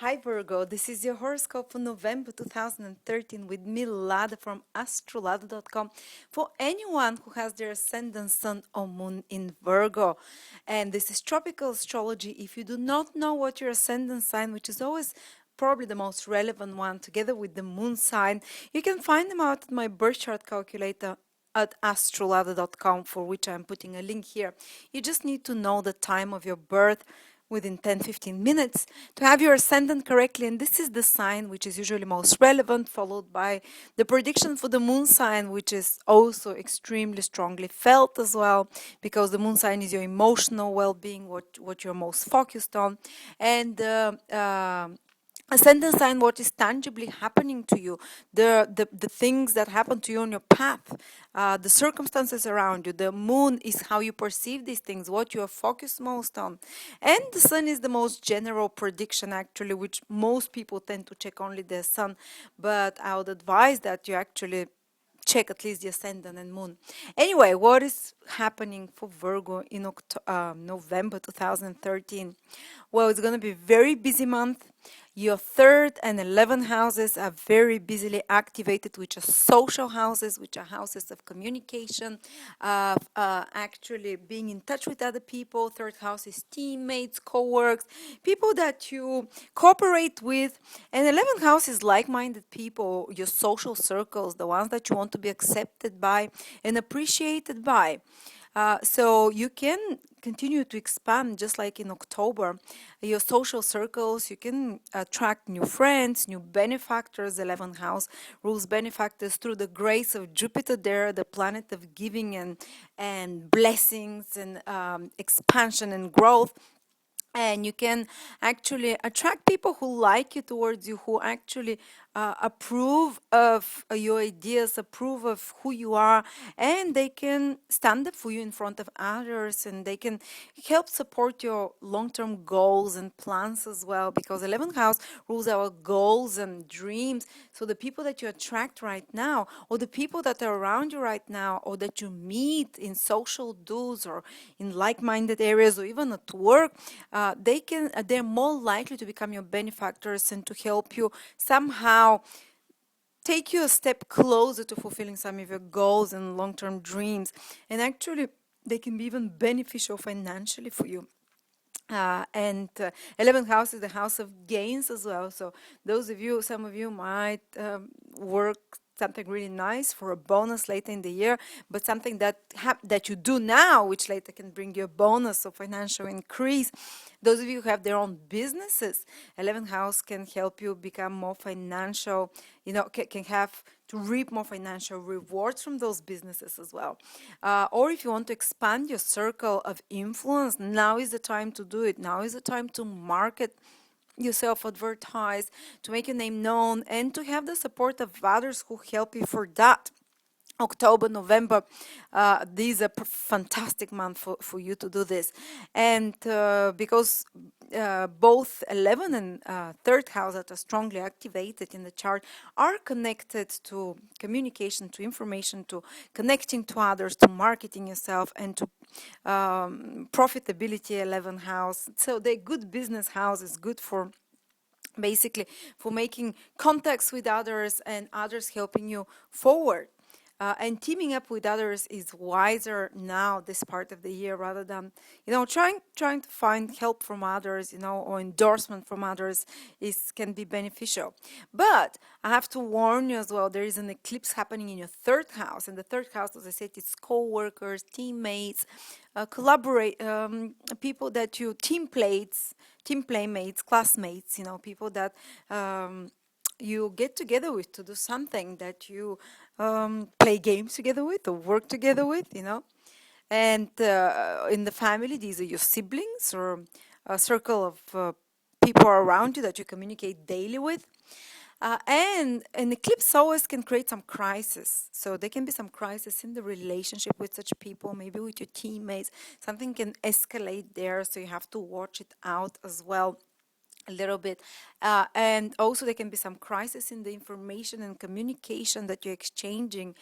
Hi Virgo, this is your horoscope for November 2013 with me, Lada from astrolada.com. For anyone who has their ascendant sun or moon in Virgo. And this is tropical astrology. If you do not know what your ascendant sign, which is always probably the most relevant one, together with the moon sign, you can find them out at my birth chart calculator at astrolada.com, for which I'm putting a link here. You just need to know the time of your birth within 10-15 minutes to have your ascendant correctly, and this is the sign which is usually most relevant, followed by the prediction for the moon sign, which is also extremely strongly felt as well, because the moon sign is your emotional well-being, what you're most focused on, and ascendant sign, what is tangibly happening to you, the things that happen to you on your path, the circumstances around you. The moon is how you perceive these things, what you are focused most on, and the sun is the most general prediction, actually, which most people tend to check only the sun, but I would advise that you actually check at least the ascendant and moon. Anyway, what is happening for Virgo in November 2013? Well, it's going to be a very busy month. Your third and 11th houses are very busily activated, which are social houses, which are houses of communication, actually being in touch with other people. Third house is teammates, co-workers, people that you cooperate with. And 11th house is like-minded people, your social circles, the ones that you want to be accepted by and appreciated by. So you can continue to expand, just like in October, your social circles. You can attract new friends, new benefactors. 11th house rules benefactors through the grace of Jupiter there, the planet of giving and blessings and expansion and growth. And you can actually attract people who like you towards you, who actually approve of your ideas, approve of who you are, and they can stand up for you in front of others, and they can help support your long-term goals and plans as well, because 11th house rules our goals and dreams. So the people that you attract right now, or the people that are around you right now, or that you meet in social dues or in like-minded areas, or even at work, they're more likely to become your benefactors and to help you somehow take you a step closer to fulfilling some of your goals and long-term dreams. And actually, they can be even beneficial financially for you. And 11th house is the house of gains as well. So some of you might work something really nice for a bonus later in the year, but something that you do now, which later can bring you a bonus or financial increase. Those of you who have their own businesses, 11th house can help you become more financial, can have to reap more financial rewards from those businesses as well. Or if you want to expand your circle of influence, now is the time to do it. Now is the time to market yourself, advertise, to make your name known, and to have the support of others who help you for that. October, November, these are fantastic month for you to do this. And because both 11 and third house that are strongly activated in the chart are connected to communication, to information, to connecting to others, to marketing yourself, and to profitability. 11th house, so they're good business houses, good for basically for making contacts with others and others helping you forward. And teaming up with others is wiser now, this part of the year, rather than trying to find help from others, or endorsement from others can be beneficial. But I have to warn you as well, there is an eclipse happening in your third house, and the third house, as I said, it's co-workers, teammates, collaborate people that you team playmates, classmates, people that you get together with to do something, that you play games together with or work together with, And in the family, these are your siblings or a circle of people around you that you communicate daily with. And an eclipse always can create some crisis. So there can be some crisis in the relationship with such people, maybe with your teammates. Something can escalate there, so you have to watch it out as well. a little bit. And also there can be some crisis in the information and communication that you're exchanging.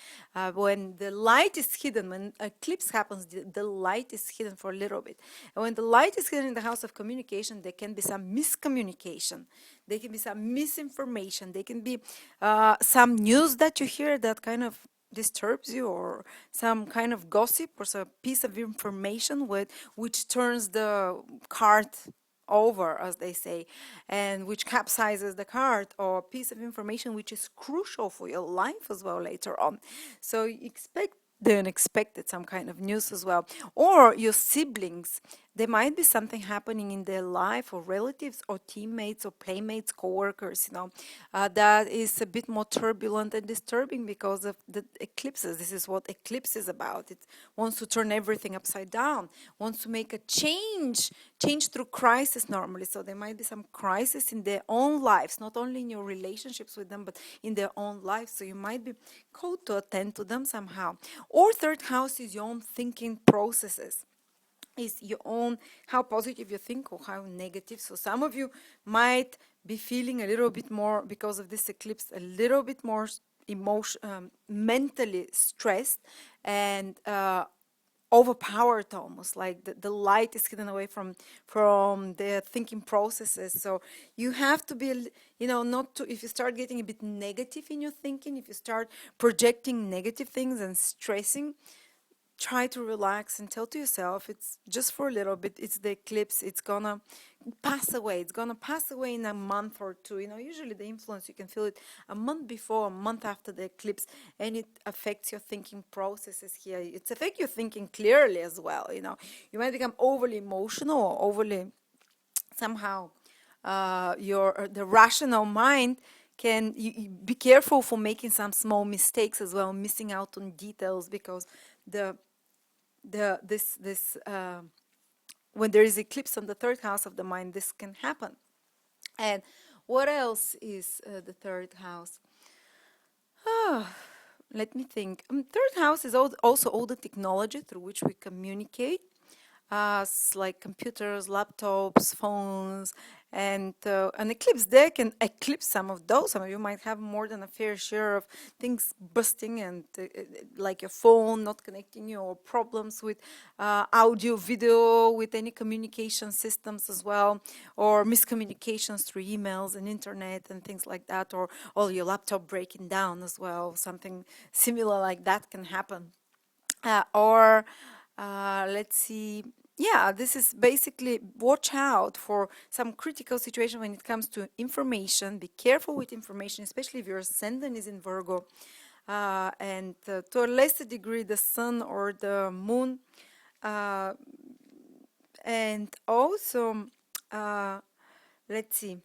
When the light is hidden, when eclipse happens, the light is hidden for a little bit. And when the light is hidden in the house of communication, there can be some miscommunication. There can be some misinformation. There can be some news that you hear that kind of disturbs you, or some kind of gossip or some piece of information which turns the cart over, as they say, and which capsizes the cart, or a piece of information which is crucial for your life as well later on. So you expect the unexpected, some kind of news as well. Or your siblings, there might be something happening in their life, or relatives, or teammates, or playmates, co-workers, that is a bit more turbulent and disturbing because of the eclipses. This is what eclipse is about. It wants to turn everything upside down, wants to make a change through crisis normally. So there might be some crisis in their own lives, not only in your relationships with them, but in their own lives. So you might be called to attend to them somehow. Or third house is your own thinking processes, is your own, how positive you think or how negative. So some of you might be feeling a little bit more, because of this eclipse, a little bit more mentally stressed and overpowered, almost like the light is hidden away from their thinking processes. So you have to be, not to, if you start getting a bit negative in your thinking, if you start projecting negative things and stressing, try to relax and tell to yourself it's just for a little bit. It's the eclipse. It's gonna pass away. It's gonna pass away in a month or two. Usually the influence, you can feel it a month before, a month after the eclipse, and it affects your thinking processes here. It affects your thinking clearly as well. You might become overly emotional, or overly somehow the rational mind can you be careful for making some small mistakes as well, missing out on details, because the this when there is eclipse on the third house of the mind, this can happen. And what else is the third house? Let me think. Third house is also all the technology through which we communicate, like computers, laptops, phones, and an eclipse there can eclipse some of those. Some of you might have more than a fair share of things busting, and like your phone not connecting you, or problems with audio, video, with any communication systems as well, or miscommunications through emails and internet and things like that, or your laptop breaking down as well. Something similar like that can happen. Or let's see. Yeah, this is basically, watch out for some critical situation when it comes to information. Be careful with information, especially if your ascendant is in Virgo, and to a lesser degree the sun or the moon. And also, let's see.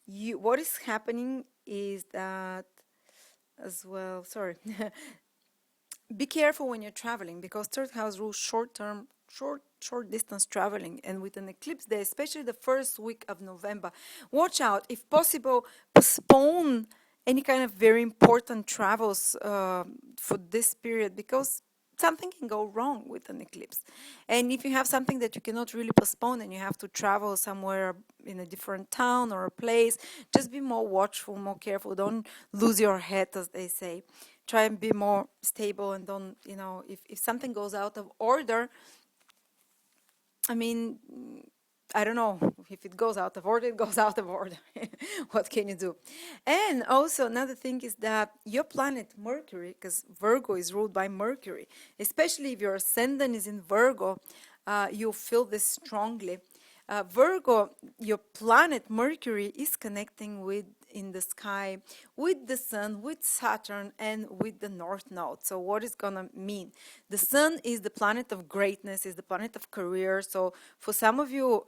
What is happening is that as well. Sorry. Be careful when you're traveling, because third house rules short-term, short distance traveling, and with an eclipse day, especially the first week of November, watch out. If possible, postpone any kind of very important travels for this period, because something can go wrong with an eclipse. And if you have something that you cannot really postpone and you have to travel somewhere in a different town or a place, just be more watchful, more careful. Don't lose your head, as they say. Try and be more stable, and don't, if something goes out of order, I mean, I don't know, if it goes out of order, it goes out of order. What can you do? And also another thing is that your planet Mercury, because Virgo is ruled by Mercury, especially if your ascendant is in Virgo, you'll feel this strongly. Virgo, your planet Mercury is connecting with, in the sky, with the sun, with Saturn, and with the North Node. So what is gonna mean? The sun is the planet of greatness, is the planet of career. So for some of you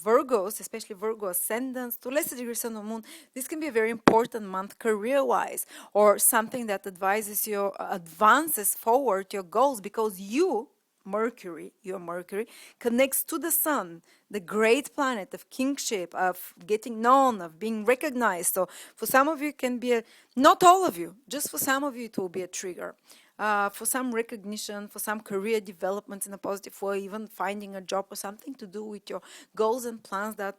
Virgos, especially Virgo ascendants, to lesser degree Sun or Moon, this can be a very important month career-wise, or something that advises you, advances forward your goals, because your Mercury connects to the sun, the great planet of kingship, of getting known, of being recognized. So for some of you it can be not all of you, just for some of you it will be a trigger. for some recognition, for some career development in a positive way, even finding a job or something to do with your goals and plans that,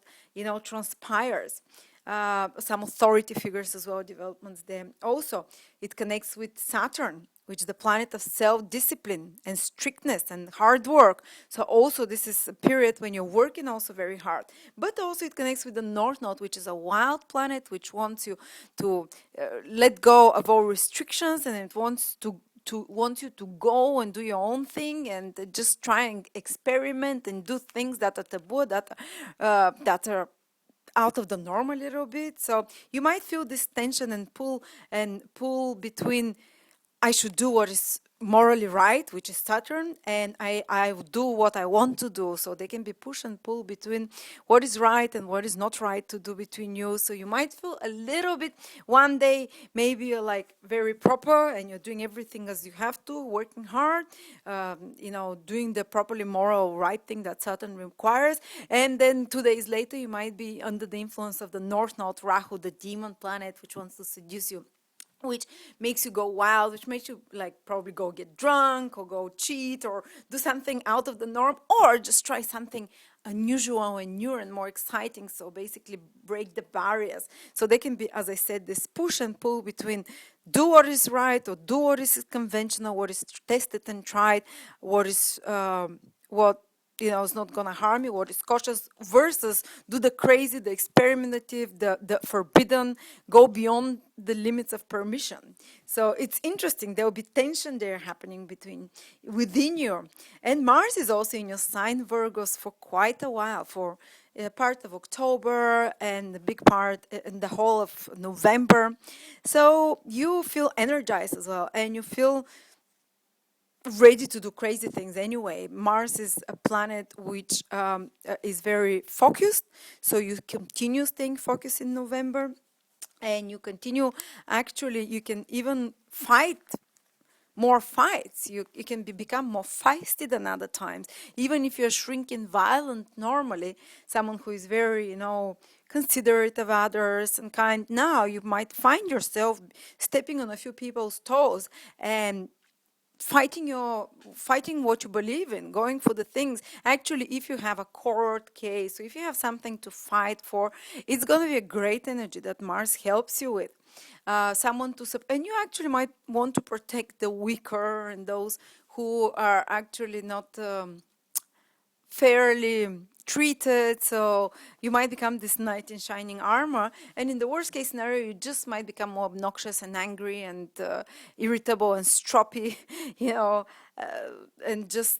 transpires. Some authority figures as well, developments there. Also, it connects with Saturn, which is the planet of self-discipline and strictness and hard work. So also this is a period when you're working also very hard. But also it connects with the North Node, which is a wild planet, which wants you to let go of all restrictions, and it wants want you to go and do your own thing and just try and experiment and do things that are taboo, that are out of the norm a little bit. So you might feel this tension and pull between I should do what is morally right, which is Saturn, and I do what I want to do. So they can be push and pull between what is right and what is not right to do between you. So you might feel a little bit one day, maybe you're like very proper and you're doing everything as you have to, working hard, doing the properly moral right thing that Saturn requires. And then 2 days later, you might be under the influence of the North Node, Rahu, the demon planet, which wants to seduce you, which makes you go wild, which makes you like probably go get drunk or go cheat or do something out of the norm, or just try something unusual and new and more exciting. So basically break the barriers. So they can be, as I said, this push and pull between do what is right or do what is conventional, what is tested and tried, what is what is not going to harm you, what is cautious, versus do the crazy, the experimentative, the forbidden, go beyond the limits of permission. So it's interesting. There will be tension there happening within you. And Mars is also in your sign, Virgos, for quite a while, for part of October and the big part in the whole of November. So you feel energized as well, and you feel ready to do crazy things anyway. Mars is a planet which is very focused, so you continue staying focused in November, and you continue, actually you can even fight more fights. You can become more feisty than other times, even if you're shrinking violent normally, someone who is very considerate of others and kind. Now you might find yourself stepping on a few people's toes and fighting what you believe in, going for the things. Actually, if you have a court case, or if you have something to fight for, it's going to be a great energy that Mars helps you with. Someone and you actually might want to protect the weaker and those who are actually not fairly treated. So you might become this knight in shining armor, and in the worst case scenario, you just might become more obnoxious and angry and irritable and stroppy, and just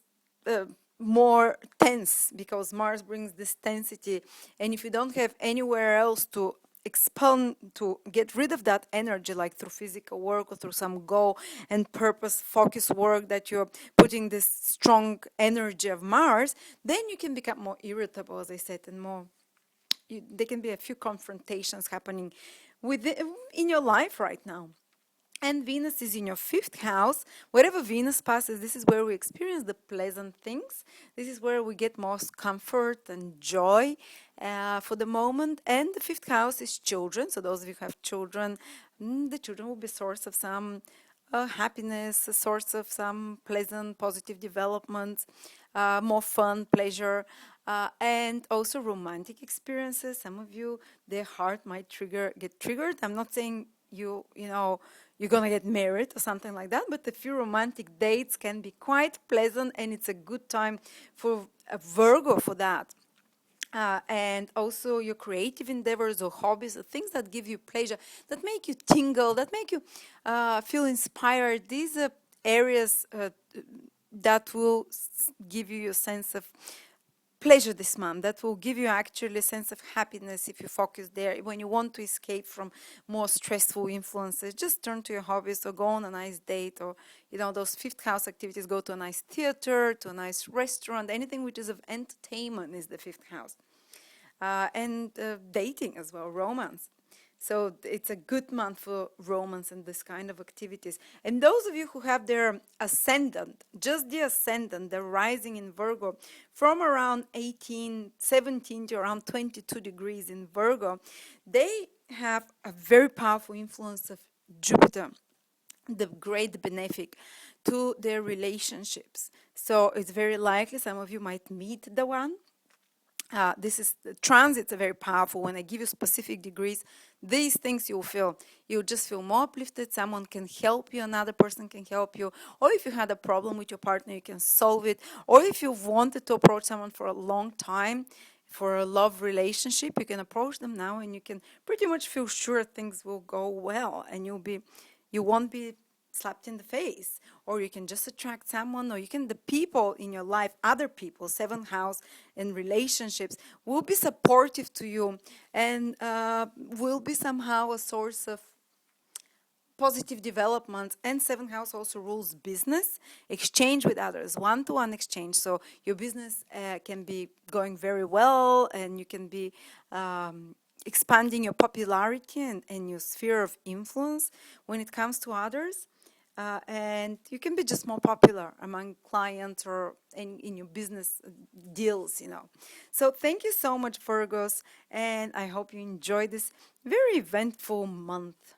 more tense, because Mars brings this tensity. And if you don't have anywhere else to expand, to get rid of that energy, like through physical work or through some goal and purpose focus work, that you're putting this strong energy of Mars, then you can become more irritable, as I said, and more there can be a few confrontations happening in your life right now. And Venus is in your 5th house. Wherever Venus passes, this is where we experience the pleasant things. This is where we get most comfort and joy for the moment. And the 5th house is children. So those of you who have children, the children will be a source of some happiness, a source of some pleasant, positive developments, more fun, pleasure, and also romantic experiences. Some of you, their heart might get triggered. I'm not saying you're gonna get married or something like that, but a few romantic dates can be quite pleasant, and it's a good time for a Virgo for that. And also your creative endeavors or hobbies or things that give you pleasure, that make you tingle, that make you feel inspired. These are areas that will give you a sense of pleasure this month, that will give you actually a sense of happiness if you focus there. When you want to escape from more stressful influences, just turn to your hobbies or go on a nice date, or those 5th house activities, go to a nice theater, to a nice restaurant. Anything which is of entertainment is the 5th house. And dating as well, romance. So it's a good month for romance and this kind of activities. And those of you who have their ascendant, just the ascendant, the rising in Virgo, from around 17 to around 22 degrees in Virgo, they have a very powerful influence of Jupiter, the great benefic. to their relationships. So it's very likely some of you might meet the one. This is the transits are very powerful. When I give you specific degrees, these things you'll just feel more uplifted. Someone can help you, another person can help you, or if you had a problem with your partner, you can solve it, or if you've wanted to approach someone for a long time for a love relationship, you can approach them now, and you can pretty much feel sure things will go well, and you won't be slapped in the face, or you can just attract someone, or you can, the people in your life, other people, seventh house in relationships, will be supportive to you, and will be somehow a source of positive development. And seventh house also rules business, exchange with others, one-to-one exchange. So your business can be going very well, and you can be expanding your popularity and your sphere of influence when it comes to others. And you can be just more popular among clients or in your business deals, you know. So thank you so much, Virgos, and I hope you enjoy this very eventful month.